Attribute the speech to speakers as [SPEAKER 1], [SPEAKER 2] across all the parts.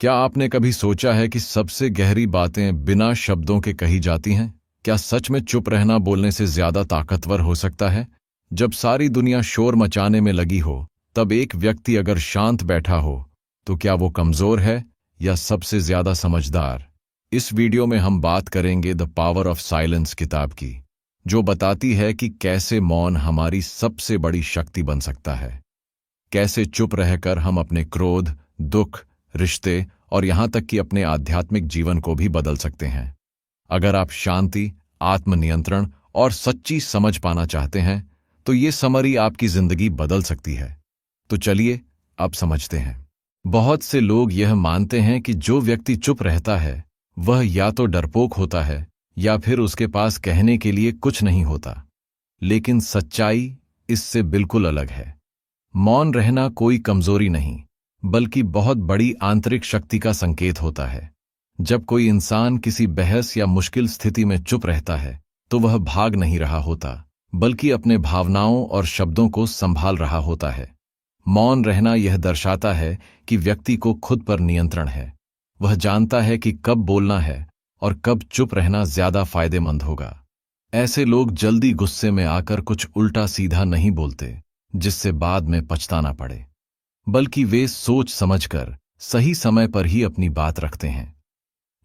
[SPEAKER 1] क्या आपने कभी सोचा है कि सबसे गहरी बातें बिना शब्दों के कही जाती हैं? क्या सच में चुप रहना बोलने से ज्यादा ताकतवर हो सकता है? जब सारी दुनिया शोर मचाने में लगी हो, तब एक व्यक्ति अगर शांत बैठा हो, तो क्या वो कमजोर है या सबसे ज्यादा समझदार? इस वीडियो में हम बात करेंगे द पावर ऑफ साइलेंस किताब की, जो बताती है कि कैसे मौन हमारी सबसे बड़ी शक्ति बन सकता है। कैसे चुप रहकर हम अपने क्रोध, दुख, रिश्ते और यहां तक कि अपने आध्यात्मिक जीवन को भी बदल सकते हैं। अगर आप शांति, आत्मनियंत्रण और सच्ची समझ पाना चाहते हैं, तो ये समरी आपकी जिंदगी बदल सकती है। तो चलिए अब समझते हैं। बहुत से लोग यह मानते हैं कि जो व्यक्ति चुप रहता है वह या तो डरपोक होता है या फिर उसके पास कहने के लिए कुछ नहीं होता। लेकिन सच्चाई इससे बिल्कुल अलग है। मौन रहना कोई कमजोरी नहीं, बल्कि बहुत बड़ी आंतरिक शक्ति का संकेत होता है। जब कोई इंसान किसी बहस या मुश्किल स्थिति में चुप रहता है, तो वह भाग नहीं रहा होता, बल्कि अपने भावनाओं और शब्दों को संभाल रहा होता है। मौन रहना यह दर्शाता है कि व्यक्ति को खुद पर नियंत्रण है। वह जानता है कि कब बोलना है और कब चुप रहना ज्यादा फायदेमंद होगा। ऐसे लोग जल्दी गुस्से में आकर कुछ उल्टा सीधा नहीं बोलते, जिससे बाद में पछताना पड़े, बल्कि वे सोच समझकर सही समय पर ही अपनी बात रखते हैं।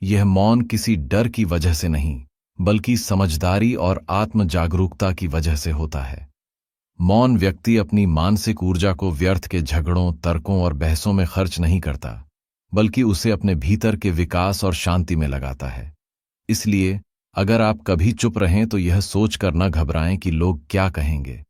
[SPEAKER 1] यह मौन किसी डर की वजह से नहीं, बल्कि समझदारी और आत्म जागरूकता की वजह से होता है। मौन व्यक्ति अपनी मानसिक ऊर्जा को व्यर्थ के झगड़ों, तर्कों और बहसों में खर्च नहीं करता, बल्कि उसे अपने भीतर के विकास और शांति में लगाता है। इसलिए अगर आप कभी चुप रहें तो यह सोचकर न घबराएं कि लोग क्या कहेंगे।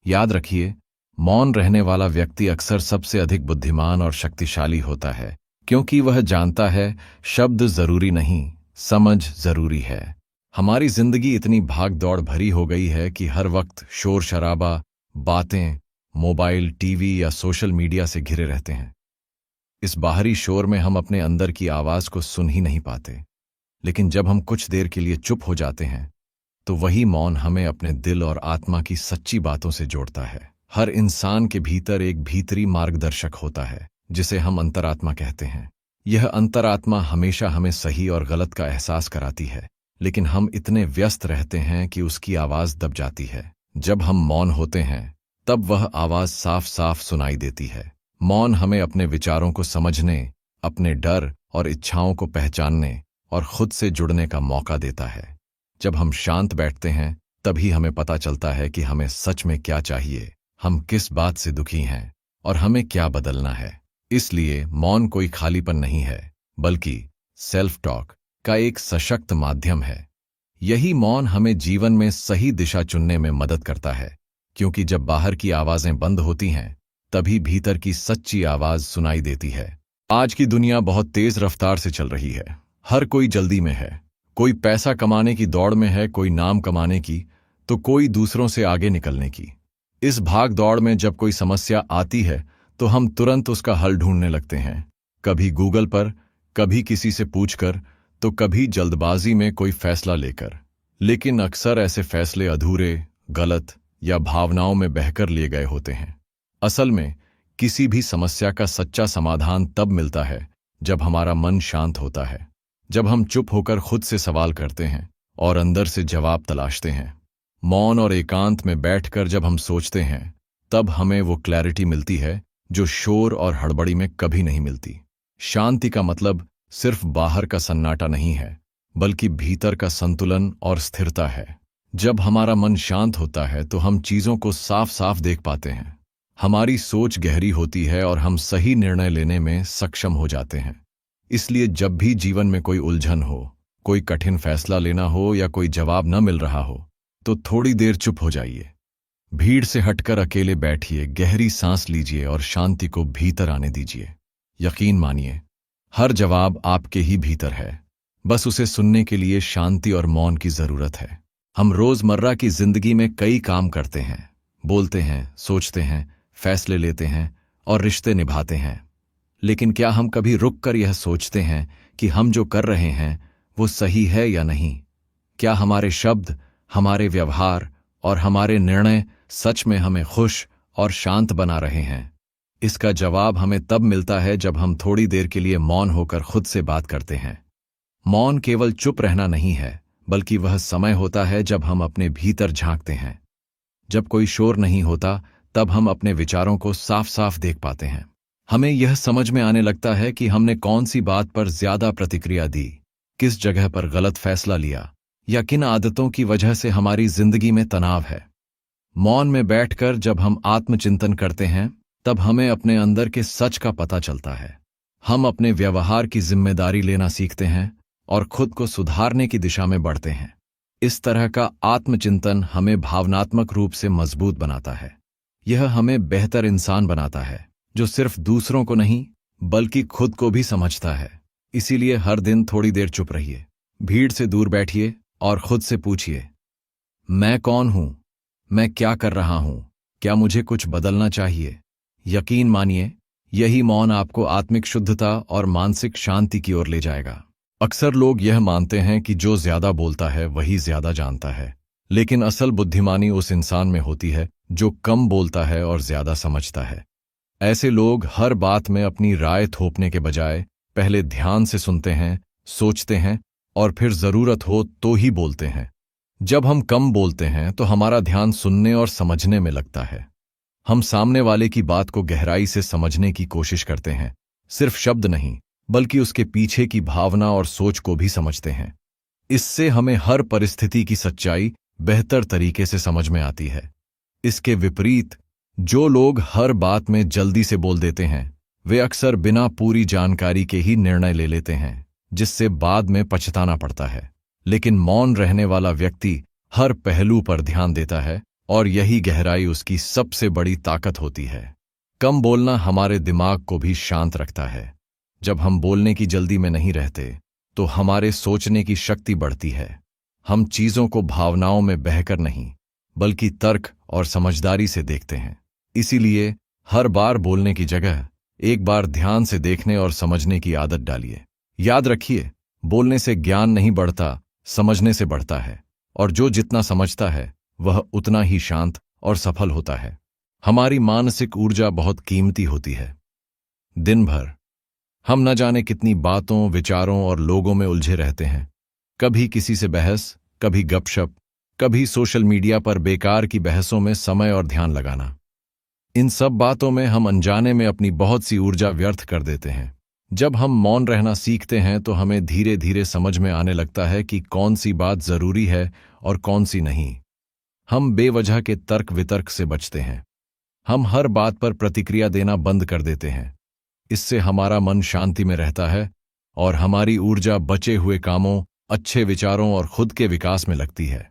[SPEAKER 1] याद रखिए, मौन रहने वाला व्यक्ति अक्सर सबसे अधिक बुद्धिमान और शक्तिशाली होता है, क्योंकि वह जानता है शब्द जरूरी नहीं, समझ जरूरी है। हमारी जिंदगी इतनी भाग दौड़ भरी हो गई है कि हर वक्त शोर शराबा, बातें, मोबाइल, टीवी या सोशल मीडिया से घिरे रहते हैं। इस बाहरी शोर में हम अपने अंदर की आवाज को सुन ही नहीं पाते। लेकिन जब हम कुछ देर के लिए चुप हो जाते हैं, तो वही मौन हमें अपने दिल और आत्मा की सच्ची बातों से जोड़ता है। हर इंसान के भीतर एक भीतरी मार्गदर्शक होता है, जिसे हम अंतरात्मा कहते हैं। यह अंतरात्मा हमेशा हमें सही और गलत का एहसास कराती है, लेकिन हम इतने व्यस्त रहते हैं कि उसकी आवाज दब जाती है। जब हम मौन होते हैं, तब वह आवाज साफ साफ सुनाई देती है। मौन हमें अपने विचारों को समझने, अपने डर और इच्छाओं को पहचानने और खुद से जुड़ने का मौका देता है। जब हम शांत बैठते हैं, तभी हमें पता चलता है कि हमें सच में क्या चाहिए, हम किस बात से दुखी हैं और हमें क्या बदलना है। इसलिए मौन कोई खालीपन नहीं है, बल्कि सेल्फ टॉक का एक सशक्त माध्यम है। यही मौन हमें जीवन में सही दिशा चुनने में मदद करता है, क्योंकि जब बाहर की आवाजें बंद होती हैं, तभी भीतर की सच्ची आवाज सुनाई देती है। आज की दुनिया बहुत तेज रफ्तार से चल रही है। हर कोई जल्दी में है। कोई पैसा कमाने की दौड़ में है, कोई नाम कमाने की, तो कोई दूसरों से आगे निकलने की। इस भाग दौड़ में जब कोई समस्या आती है, तो हम तुरंत उसका हल ढूंढने लगते हैं। कभी गूगल पर, कभी किसी से पूछकर, तो कभी जल्दबाजी में कोई फैसला लेकर। लेकिन अक्सर ऐसे फैसले अधूरे, गलत या भावनाओं में बहकर लिए गए होते हैं। असल में किसी भी समस्या का सच्चा समाधान तब मिलता है जब हमारा मन शांत होता है, जब हम चुप होकर खुद से सवाल करते हैं और अंदर से जवाब तलाशते हैं। मौन और एकांत में बैठकर जब हम सोचते हैं, तब हमें वो क्लैरिटी मिलती है जो शोर और हड़बड़ी में कभी नहीं मिलती। शांति का मतलब सिर्फ बाहर का सन्नाटा नहीं है, बल्कि भीतर का संतुलन और स्थिरता है। जब हमारा मन शांत होता है, तो हम चीजों को साफ साफ देख पाते हैं। हमारी सोच गहरी होती है और हम सही निर्णय लेने में सक्षम हो जाते हैं। इसलिए जब भी जीवन में कोई उलझन हो, कोई कठिन फैसला लेना हो या कोई जवाब न मिल रहा हो, तो थोड़ी देर चुप हो जाइए। भीड़ से हटकर अकेले बैठिए, गहरी सांस लीजिए और शांति को भीतर आने दीजिए। यकीन मानिए, हर जवाब आपके ही भीतर है। बस उसे सुनने के लिए शांति और मौन की जरूरत है। हम रोजमर्रा की जिंदगी में कई काम करते हैं, बोलते हैं, सोचते हैं, फैसले लेते हैं और रिश्ते निभाते हैं। लेकिन क्या हम कभी रुककर यह सोचते हैं कि हम जो कर रहे हैं वो सही है या नहीं? क्या हमारे शब्द, हमारे व्यवहार और हमारे निर्णय सच में हमें खुश और शांत बना रहे हैं? इसका जवाब हमें तब मिलता है जब हम थोड़ी देर के लिए मौन होकर खुद से बात करते हैं। मौन केवल चुप रहना नहीं है, बल्कि वह समय होता है जब हम अपने भीतर झांकते हैं। जब कोई शोर नहीं होता, तब हम अपने विचारों को साफ साफ देख पाते हैं। हमें यह समझ में आने लगता है कि हमने कौन सी बात पर ज्यादा प्रतिक्रिया दी, किस जगह पर गलत फैसला लिया, या किन आदतों की वजह से हमारी जिंदगी में तनाव है। मौन में बैठकर जब हम आत्मचिंतन करते हैं, तब हमें अपने अंदर के सच का पता चलता है। हम अपने व्यवहार की जिम्मेदारी लेना सीखते हैं और खुद को सुधारने की दिशा में बढ़ते हैं। इस तरह का आत्मचिंतन हमें भावनात्मक रूप से मजबूत बनाता है। यह हमें बेहतर इंसान बनाता है, जो सिर्फ दूसरों को नहीं बल्कि खुद को भी समझता है। इसीलिए हर दिन थोड़ी देर चुप रहिए, भीड़ से दूर बैठिए और खुद से पूछिए, मैं कौन हूं? मैं क्या कर रहा हूं? क्या मुझे कुछ बदलना चाहिए? यकीन मानिए, यही मौन आपको आत्मिक शुद्धता और मानसिक शांति की ओर ले जाएगा। अक्सर लोग यह मानते हैं कि जो ज्यादा बोलता है वही ज्यादा जानता है, लेकिन असल बुद्धिमानी उस इंसान में होती है जो कम बोलता है और ज्यादा समझता है। ऐसे लोग हर बात में अपनी राय थोपने के बजाय पहले ध्यान से सुनते हैं, सोचते हैं और फिर जरूरत हो तो ही बोलते हैं। जब हम कम बोलते हैं तो हमारा ध्यान सुनने और समझने में लगता है। हम सामने वाले की बात को गहराई से समझने की कोशिश करते हैं, सिर्फ शब्द नहीं बल्कि उसके पीछे की भावना और सोच को भी समझते हैं। इससे हमें हर परिस्थिति की सच्चाई बेहतर तरीके से समझ में आती है। इसके विपरीत जो लोग हर बात में जल्दी से बोल देते हैं, वे अक्सर बिना पूरी जानकारी के ही निर्णय ले लेते हैं, जिससे बाद में पछताना पड़ता है। लेकिन मौन रहने वाला व्यक्ति हर पहलू पर ध्यान देता है और यही गहराई उसकी सबसे बड़ी ताकत होती है। कम बोलना हमारे दिमाग को भी शांत रखता है। जब हम बोलने की जल्दी में नहीं रहते तो हमारे सोचने की शक्ति बढ़ती है। हम चीजों को भावनाओं में बहकर नहीं बल्कि तर्क और समझदारी से देखते हैं। इसीलिए हर बार बोलने की जगह एक बार ध्यान से देखने और समझने की आदत डालिए। याद रखिए, बोलने से ज्ञान नहीं बढ़ता, समझने से बढ़ता है, और जो जितना समझता है वह उतना ही शांत और सफल होता है। हमारी मानसिक ऊर्जा बहुत कीमती होती है। दिन भर हम न जाने कितनी बातों, विचारों और लोगों में उलझे रहते हैं। कभी किसी से बहस, कभी गपशप, कभी सोशल मीडिया पर बेकार की बहसों में समय और ध्यान लगाना। इन सब बातों में हम अनजाने में अपनी बहुत सी ऊर्जा व्यर्थ कर देते हैं। जब हम मौन रहना सीखते हैं तो हमें धीरे धीरे समझ में आने लगता है कि कौन सी बात जरूरी है और कौन सी नहीं। हम बेवजह के तर्क वितर्क से बचते हैं। हम हर बात पर प्रतिक्रिया देना बंद कर देते हैं। इससे हमारा मन शांति में रहता है और हमारी ऊर्जा बचे हुए कामों, अच्छे विचारों और खुद के विकास में लगती है।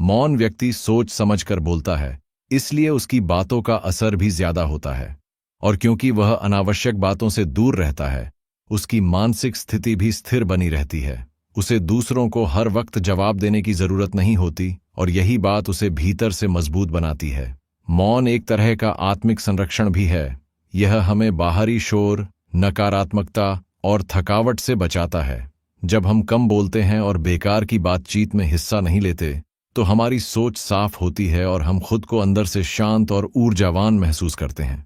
[SPEAKER 1] मौन व्यक्ति सोच समझकर बोलता है, इसलिए उसकी बातों का असर भी ज्यादा होता है। और क्योंकि वह अनावश्यक बातों से दूर रहता है, उसकी मानसिक स्थिति भी स्थिर बनी रहती है। उसे दूसरों को हर वक्त जवाब देने की जरूरत नहीं होती और यही बात उसे भीतर से मजबूत बनाती है। मौन एक तरह का आत्मिक संरक्षण भी है। यह हमें बाहरी शोर, नकारात्मकता और थकावट से बचाता है। जब हम कम बोलते हैं और बेकार की बातचीत में हिस्सा नहीं लेते, तो हमारी सोच साफ होती है और हम खुद को अंदर से शांत और ऊर्जावान महसूस करते हैं।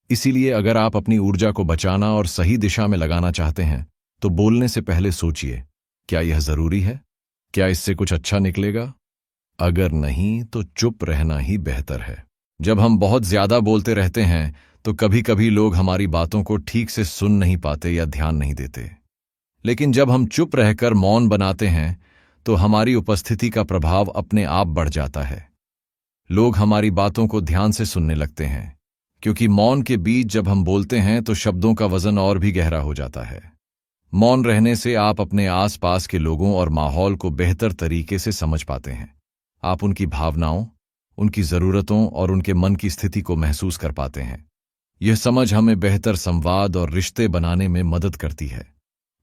[SPEAKER 1] इसीलिए अगर आप अपनी ऊर्जा को बचाना और सही दिशा में लगाना चाहते हैं, तो बोलने से पहले सोचिए, क्या यह जरूरी है? क्या इससे कुछ अच्छा निकलेगा? अगर नहीं, तो चुप रहना ही बेहतर है। जब हम बहुत ज्यादा बोलते रहते हैं तो कभी कभी लोग हमारी बातों को ठीक से सुन नहीं पाते या ध्यान नहीं देते। लेकिन जब हम चुप रहकर मौन बनाते हैं तो हमारी उपस्थिति का प्रभाव अपने आप बढ़ जाता है। लोग हमारी बातों को ध्यान से सुनने लगते हैं, क्योंकि मौन के बीच जब हम बोलते हैं तो शब्दों का वजन और भी गहरा हो जाता है। मौन रहने से आप अपने आसपास के लोगों और माहौल को बेहतर तरीके से समझ पाते हैं। आप उनकी भावनाओं, उनकी जरूरतों और उनके मन की स्थिति को महसूस कर पाते हैं। यह समझ हमें बेहतर संवाद और रिश्ते बनाने में मदद करती है।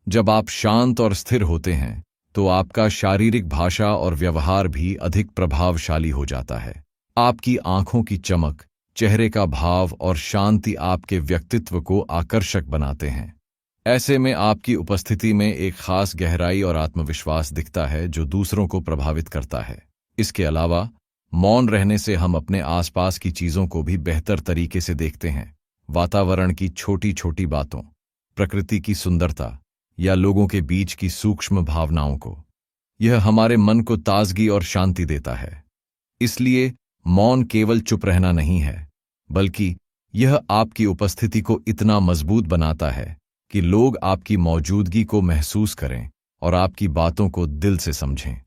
[SPEAKER 1] जब आप शांत और स्थिर होते हैं तो आपका शारीरिक भाषा और व्यवहार भी अधिक प्रभावशाली हो जाता है। आपकी आंखों की चमक, चेहरे का भाव और शांति आपके व्यक्तित्व को आकर्षक बनाते हैं। ऐसे में आपकी उपस्थिति में एक खास गहराई और आत्मविश्वास दिखता है जो दूसरों को प्रभावित करता है। इसके अलावा मौन रहने से हम अपने आसपास की चीजों को भी बेहतर तरीके से देखते हैं। वातावरण की छोटी छोटी बातों, प्रकृति की सुंदरता या लोगों के बीच की सूक्ष्म भावनाओं को। यह हमारे मन को ताजगी और शांति देता है। इसलिए मौन केवल चुप रहना नहीं है, बल्कि यह आपकी उपस्थिति को इतना मजबूत बनाता है कि लोग आपकी मौजूदगी को महसूस करें और आपकी बातों को दिल से समझें।